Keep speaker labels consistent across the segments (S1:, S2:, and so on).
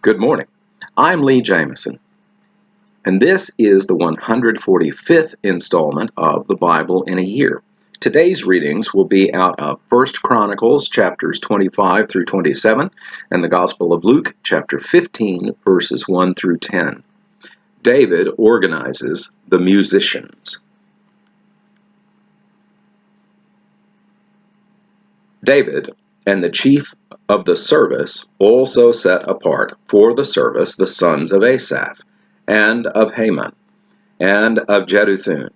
S1: Good morning. I'm Lee Jameson, and this is the 145th installment of the Bible in a Year. Today's readings will be out of 1 Chronicles chapters 25 through 27 and the Gospel of Luke chapter 15 verses 1 through 10. David organizes the musicians. David and the chief of the service also set apart for the service the sons of Asaph, and of Heman, and of Jeduthun,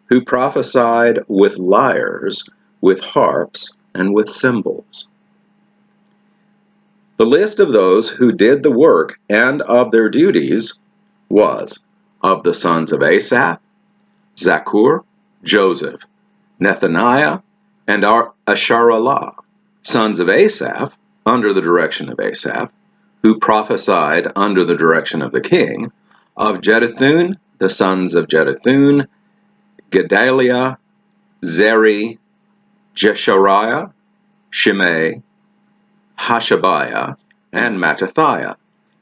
S1: who prophesied with lyres, with harps, and with cymbals. The list of those who did the work and of their duties was of the sons of Asaph, Zaccur, Joseph, Nethaniah, and Asharalah, sons of Asaph, under the direction of Asaph, who prophesied under the direction of the king, of Jeduthun, the sons of Jeduthun, Gedaliah, Zeri, Jeshariah, Shimei, Hashabiah, and Mattathiah,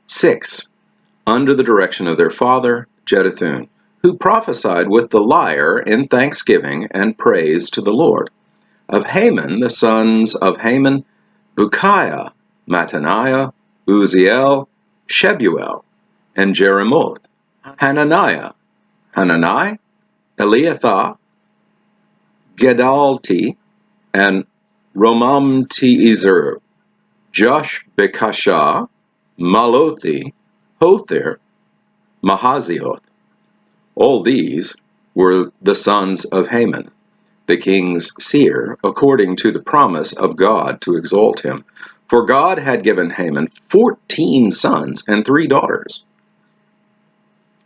S1: 6, under the direction of their father, Jeduthun, who prophesied with the lyre in thanksgiving and praise to the Lord. Of Heman, the sons of Heman, Bukiah, Mattaniah, Uziel, Shebuel, and Jeremoth, Hananiah, Eliathah, Gedalti, and Romamti-Ezer, Josh Bekashah, Malothi, Hothir, Mahazioth. All these were the sons of Heman, the king's seer, according to the promise of God to exalt him. For God had given Heman 14 sons and 3 daughters.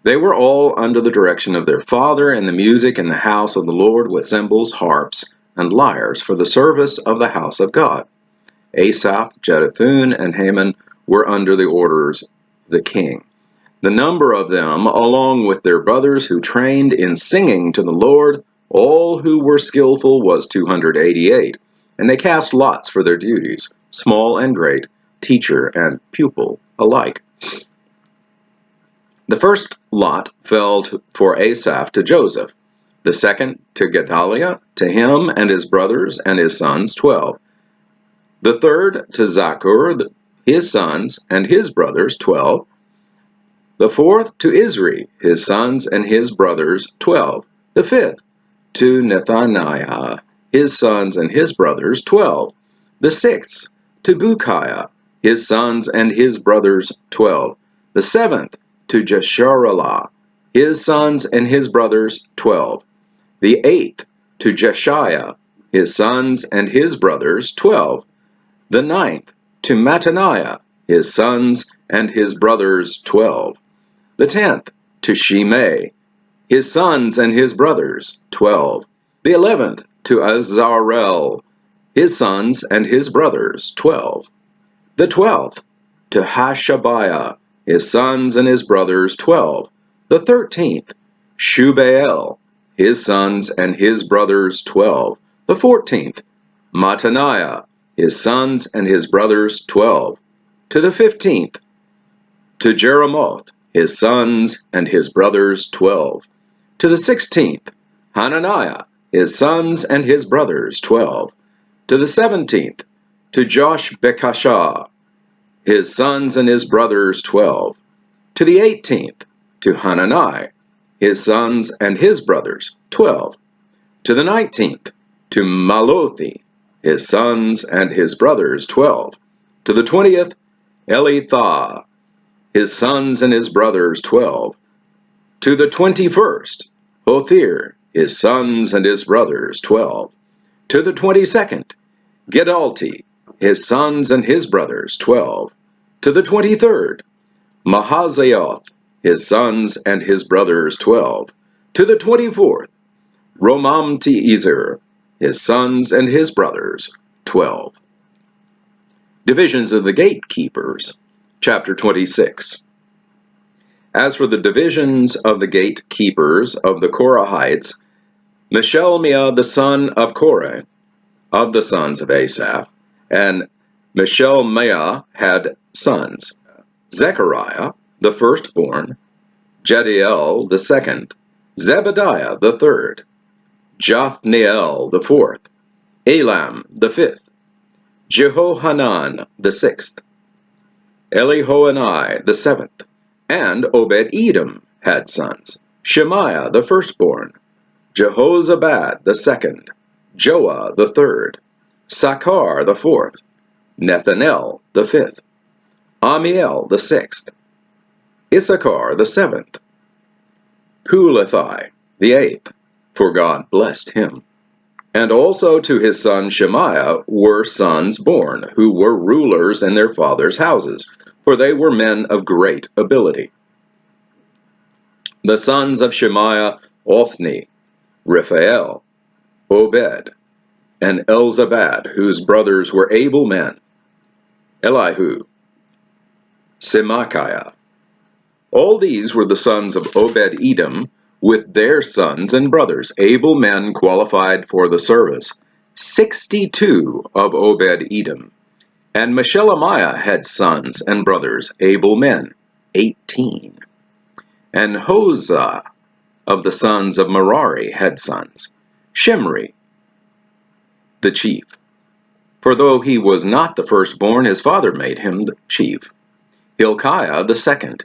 S1: They were all under the direction of their father in the music in the house of the Lord, with cymbals, harps, and lyres for the service of the house of God. Asaph, Jeduthun, and Heman were under the orders of the king. The number of them, along with their brothers who trained in singing to the Lord, all who were skillful, was 288, and they cast lots for their duties, small and great, teacher and pupil alike. The first lot fell for Asaph to Joseph, the second to Gedaliah, to him and his brothers and his sons 12. The third to Zaccur, his sons and his brothers 12. The fourth to Isri, his sons and his brothers 12. The fifth to Nethaniah, his sons and his brothers 12. The sixth to Bukiah, his sons and his brothers 12. The seventh to Jeshariah, his sons and his brothers 12. The eighth to Jeshiah, his sons and his brothers 12. The ninth to Mattaniah, his sons and his brothers 12. The 10th to Shimei, his sons and his brothers 12. The 11th to Azarel, his sons and his brothers 12. The 12th to Hashabiah, his sons and his brothers 12. The 13th, Shubael, his sons and his brothers 12. The 14th, Mattaniah, his sons and his brothers 12. To the 15th, to Jeremoth, his sons and his brothers 12. To the 16th, Hananiah, his sons and his brothers 12. To the 17th, to Josh Bekashah, his sons and his brothers 12. To the 18th, to Hanani, his sons and his brothers 12. To the 19th, to Malothi, his sons and his brothers 12. To the 20th, Eliathah, his sons and his brothers 12. To the 21st, Hothir, his sons and his brothers 12. To the 22nd, Gedalti, his sons and his brothers 12. To the 23rd, Mahazioth, his sons and his brothers 12. To the 24th, Romamti-Ezer, his sons and his brothers 12. Divisions of the gatekeepers, chapter 26. As for the divisions of the gatekeepers of the Korahites, Meshelmiah the son of Korah, of the sons of Asaph, and Meshelmiah had sons, Zechariah, the firstborn, Jediel the second, Zebediah the third, Jothniel the fourth, Elam the fifth, Jehohanan the sixth, Elihoenai the seventh, and Obed-Edom had sons, Shemaiah the firstborn, Jehozabad the second, Joah the third, Sakkar the fourth, Nethanel the fifth, Amiel the sixth, Issachar the seventh, Pulathai the eighth, for God blessed him. And also to his son Shemaiah were sons born, who were rulers in their fathers' houses, for they were men of great ability. The sons of Shemaiah, Othni, Raphael, Obed, and Elzabad, whose brothers were able men, Elihu, Semachiah. All these were the sons of Obed-Edom, with their sons and brothers, able men qualified for the service, 62 of Obed-Edom. And Meshelemiah had sons and brothers, able men, 18. And Hosah of the sons of Merari had sons, Shimri, the chief. For though he was not the firstborn, his father made him the chief. Hilkiah the second,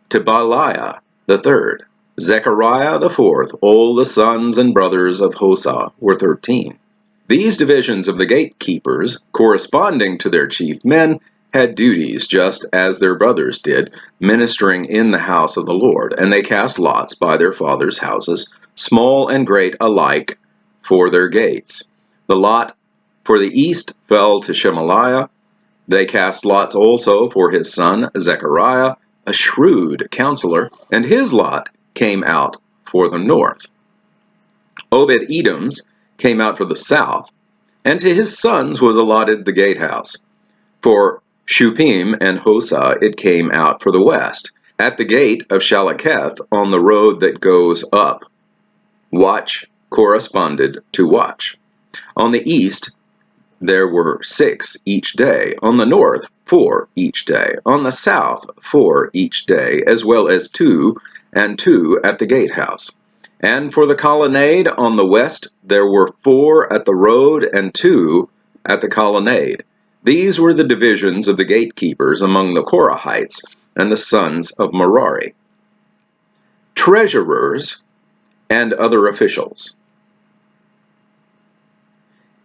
S1: Tibaliah the third, Zechariah the fourth. All the sons and brothers of Hosah were 13. These divisions of the gatekeepers, corresponding to their chief men, had duties just as their brothers did, ministering in the house of the Lord, and they cast lots by their fathers' houses, small and great alike, for their gates. The lot for the east fell to Shemaliah. They cast lots also for his son Zechariah, a shrewd counselor, and his lot came out for the north. Obed-Edom's came out for the south, and to his sons was allotted the gatehouse. For Shuppim and Hosah it came out for the west, at the gate of Shalaketh on the road that goes up. Watch corresponded to watch. On the east there were 6 each day, on the north 4 each day, on the south 4 each day, as well as 2 and 2 at the gatehouse. And for the colonnade on the west there were 4 at the road and 2 at the colonnade. These were the divisions of the gatekeepers among the Korahites and the sons of Merari. Treasurers and other officials.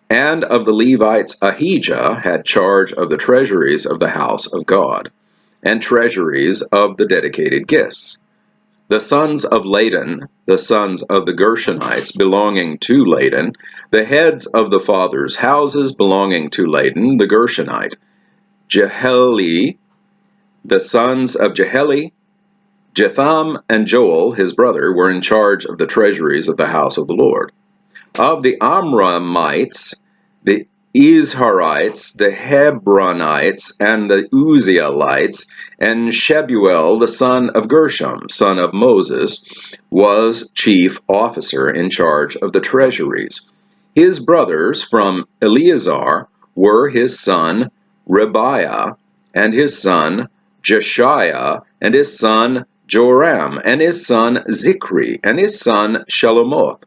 S1: And of the Levites Ahijah had charge of the treasuries of the house of God, and treasuries of the dedicated gifts. The sons of Ladan, the sons of the Gershonites belonging to Ladan, the heads of the fathers' houses belonging to Ladan the Gershonite, Jeheli, the sons of Jeheli, Jetham and Joel his brother were in charge of the treasuries of the house of the Lord. Of the Amramites, the Izharites, the Hebronites, and the Uzzielites, and Shebuel, the son of Gershom, son of Moses, was chief officer in charge of the treasuries. His brothers from Eleazar were his son Rebiah, and his son Jeshiah, and his son Joram, and his son Zichri, and his son Shelomoth.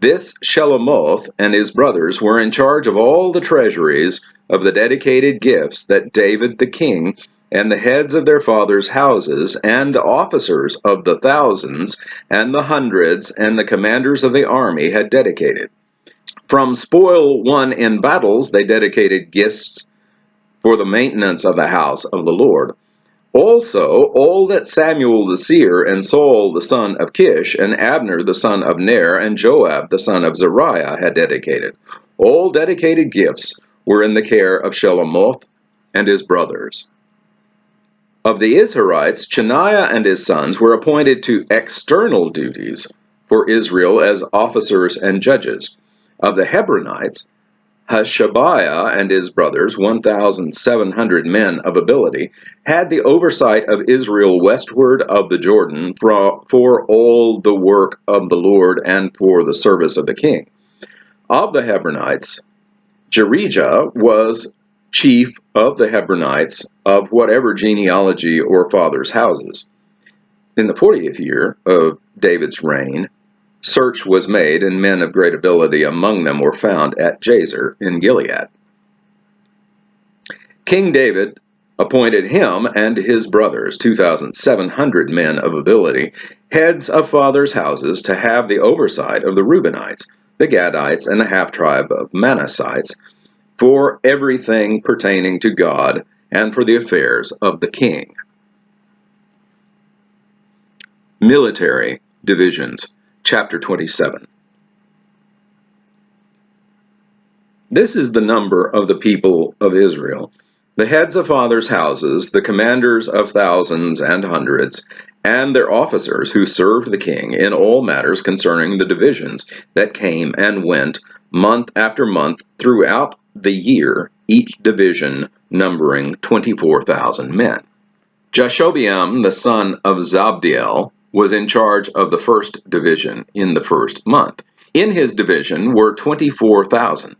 S1: This Shelomoth and his brothers were in charge of all the treasuries of the dedicated gifts that David the king and the heads of their fathers' houses and the officers of the thousands and the hundreds and the commanders of the army had dedicated. From spoil won in battles they dedicated gifts for the maintenance of the house of the Lord. Also, all that Samuel the seer, and Saul the son of Kish, and Abner the son of Ner, and Joab the son of Zeruiah had dedicated. All dedicated gifts were in the care of Shelomoth and his brothers. Of the Izharites, Chaniah and his sons were appointed to external duties for Israel as officers and judges. Of the Hebronites, Hashabiah and his brothers, 1,700 men of ability, had the oversight of Israel westward of the Jordan for all the work of the Lord and for the service of the king. Of the Hebronites, Jerijah was chief of the Hebronites of whatever genealogy or fathers' houses. In the 40th year of David's reign, search was made, and men of great ability among them were found at Jazer in Gilead. King David appointed him and his brothers, 2,700 men of ability, heads of fathers' houses, to have the oversight of the Reubenites, the Gadites, and the half-tribe of Manassites, for everything pertaining to God and for the affairs of the king. Military divisions, chapter 27. This is the number of the people of Israel, the heads of fathers' houses, the commanders of thousands and hundreds, and their officers who served the king in all matters concerning the divisions that came and went month after month throughout the year, each division numbering 24,000 men. Jashobeam, the son of Zabdiel, was in charge of the first division in the first month. In his division were 24,000.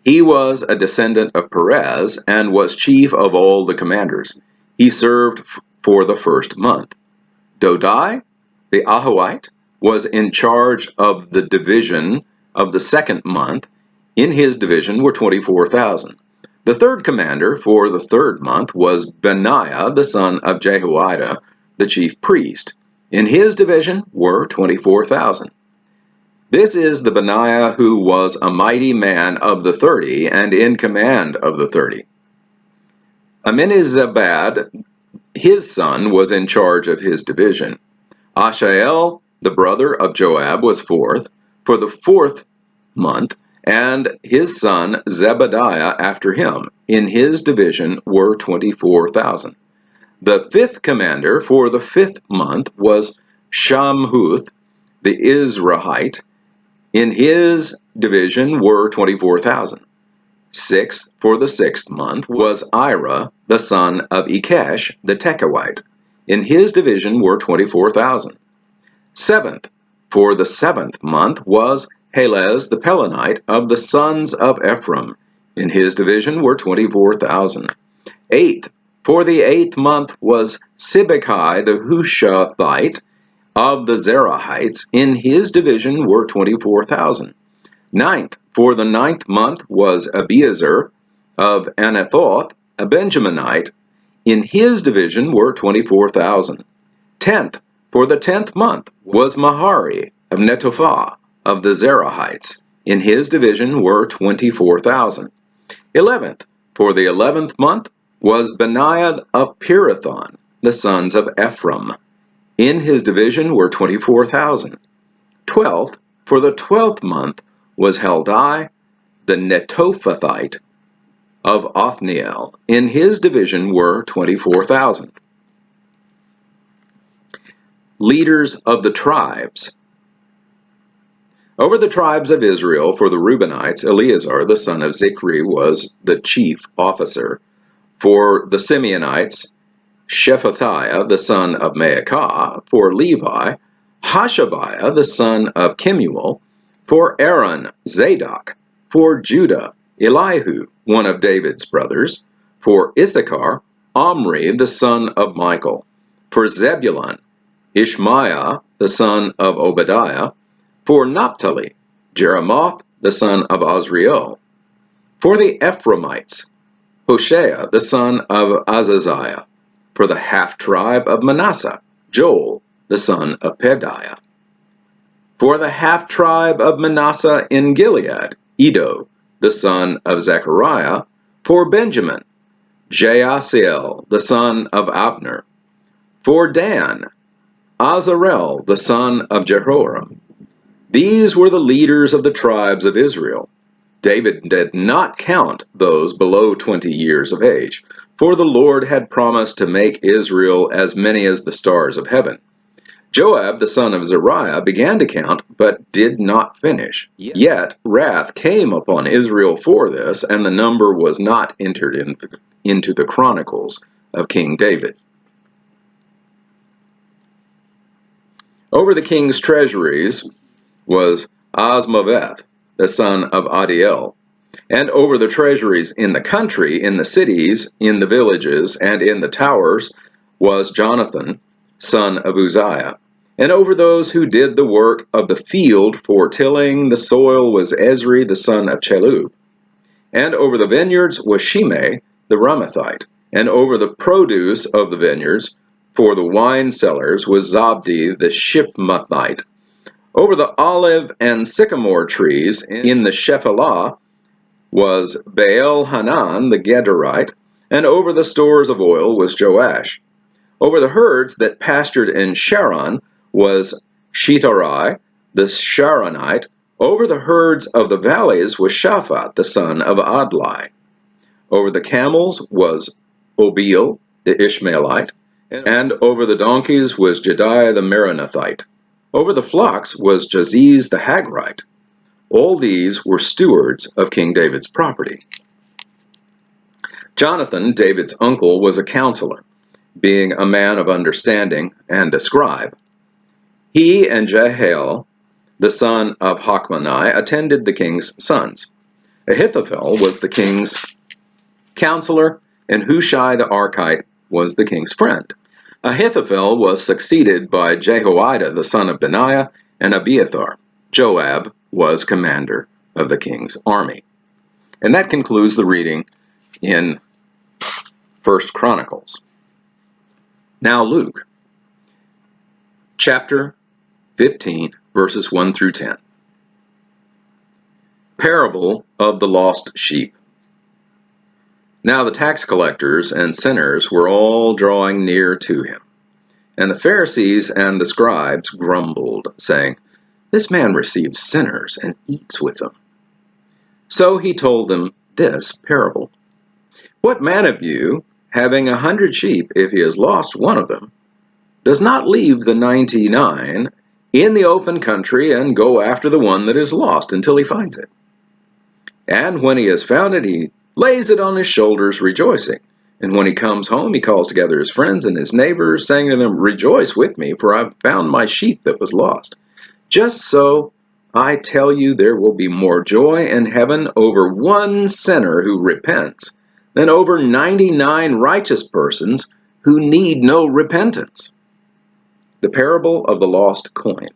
S1: He was a descendant of Perez and was chief of all the commanders. He served for the first month. Dodai, the Ahoite, was in charge of the division of the second month. In his division were 24,000. The third commander for the third month was Benaiah, the son of Jehoiada, the chief priest. In his division were 24,000. This is the Benaiah who was a mighty man of the 30 and in command of the 30. Aminizabad, his son, was in charge of his division. Ashael, the brother of Joab, was fourth for the fourth month, and his son Zebadiah after him. In his division were 24,000. The fifth commander for the fifth month was Shamhuth, the Israelite. In his division were 24,000. Sixth for the sixth month was Ira, the son of Ikesh, the Tekoite. In his division were 24,000. Seventh for the seventh month was Helez, the Pelonite, of the sons of Ephraim. In his division were 24,000. Eighth for the eighth month was Sibbecai, the Hushathite, of the Zerahites. In his division were 24,000. Ninth for the ninth month was Abiezer of Anathoth, a Benjaminite. In his division were 24,000. Tenth for the 10th month was Mahari of Netophah of the Zerahites. In his division were 24,000. 11th for the 11th month was Benaiah of Pirathon, the sons of Ephraim. In his division were 24,000. 12th for the 12th month was Heldai, the Netophathite of Othniel. In his division were 24,000. Leaders of the tribes. Over the tribes of Israel, for the Reubenites, Eleazar, the son of Zikri, was the chief officer. For the Simeonites, Shephatiah, the son of Maacah. For Levi, Hashabiah, the son of Kemuel. For Aaron, Zadok. For Judah, Elihu, one of David's brothers. For Issachar, Omri, the son of Michael. For Zebulun, Ishmaiah, the son of Obadiah. For Naphtali, Jeremoth, the son of Azriel. For the Ephraimites, Hoshea, the son of Azaziah. For the half-tribe of Manasseh, Joel, the son of Pedaiah. For the half-tribe of Manasseh in Gilead, Iddo, the son of Zechariah. For Benjamin, Jaasiel, the son of Abner. For Dan, Azarel, the son of Jehoram. These were the leaders of the tribes of Israel. David did not count those below 20 years of age, for the Lord had promised to make Israel as many as the stars of heaven. Joab, the son of Zeruiah, began to count, but did not finish. Yet wrath came upon Israel for this, and the number was not entered into the Chronicles of King David. Over the king's treasuries was Azmaveth, the son of Adiel. And over the treasuries in the country, in the cities, in the villages, and in the towers was Jonathan, son of Uzziah. And over those who did the work of the field for tilling the soil was Ezri, the son of Chelub. And over the vineyards was Shimei, the Ramathite. And over the produce of the vineyards for the wine cellars was Zabdi, the Shipmathite. Over the olive and sycamore trees in the Shephelah was Baal Hanan the Gederite, and over the stores of oil was Joash. Over the herds that pastured in Sharon was Shetarai the Sharonite. Over the herds of the valleys was Shaphat the son of Adlai. Over the camels was Obil the Ishmaelite, and over the donkeys was Jediah the Meronothite. Over the flocks was Jaziz the Hagrite. All these were stewards of King David's property. Jonathan, David's uncle, was a counselor, being a man of understanding and a scribe. He and Jehiel, the son of Hachmoni, attended the king's sons. Ahithophel was the king's counselor, and Hushai the Archite was the king's friend. Ahithophel was succeeded by Jehoiada the son of Benaiah and Abiathar. Joab was commander of the king's army. And that concludes the reading in 1 Chronicles. Now Luke, chapter 15, verses 1 through 10. Parable of the lost sheep. Now the tax collectors and sinners were all drawing near to him. And the Pharisees and the scribes grumbled, saying, "This man receives sinners and eats with them." So he told them this parable. What man of you, having 100 sheep, if he has lost one of them, does not leave the 99 in the open country and go after the one that is lost until he finds it? And when he has found it, he lays it on his shoulders, rejoicing. And when he comes home, he calls together his friends and his neighbors, saying to them, "Rejoice with me, for I've found my sheep that was lost." Just so, I tell you, there will be more joy in heaven over one sinner who repents than over 99 righteous persons who need no repentance. The parable of the lost coin.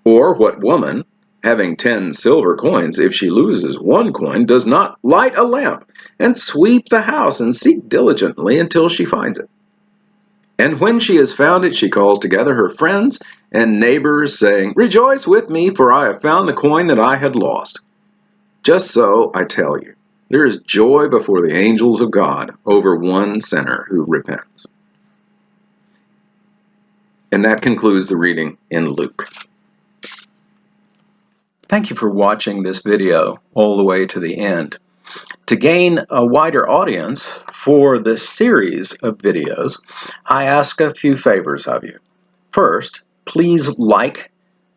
S1: Or what woman, having 10 silver coins, if she loses one coin, does not light a lamp and sweep the house and seek diligently until she finds it? And when she has found it, she calls together her friends and neighbors, saying, "Rejoice with me, for I have found the coin that I had lost." Just so, I tell you, there is joy before the angels of God over one sinner who repents. And that concludes the reading in Luke. Thank you for watching this video all the way to the end. To gain a wider audience for this series of videos, I ask a few favors of you. First, please like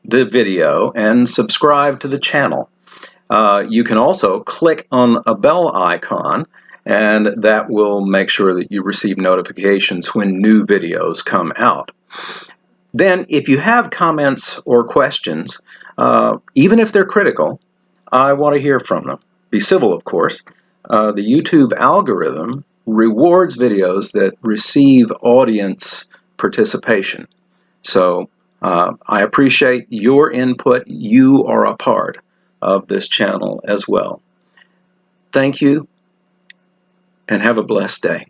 S1: the video and subscribe to the channel. You can also click on a bell icon, and that will make sure that you receive notifications when new videos come out. Then, if you have comments or questions, even if they're critical, I want to hear from them. Be civil, of course. The YouTube algorithm rewards videos that receive audience participation. So I appreciate your input. You are a part of this channel as well. Thank you, and have a blessed day.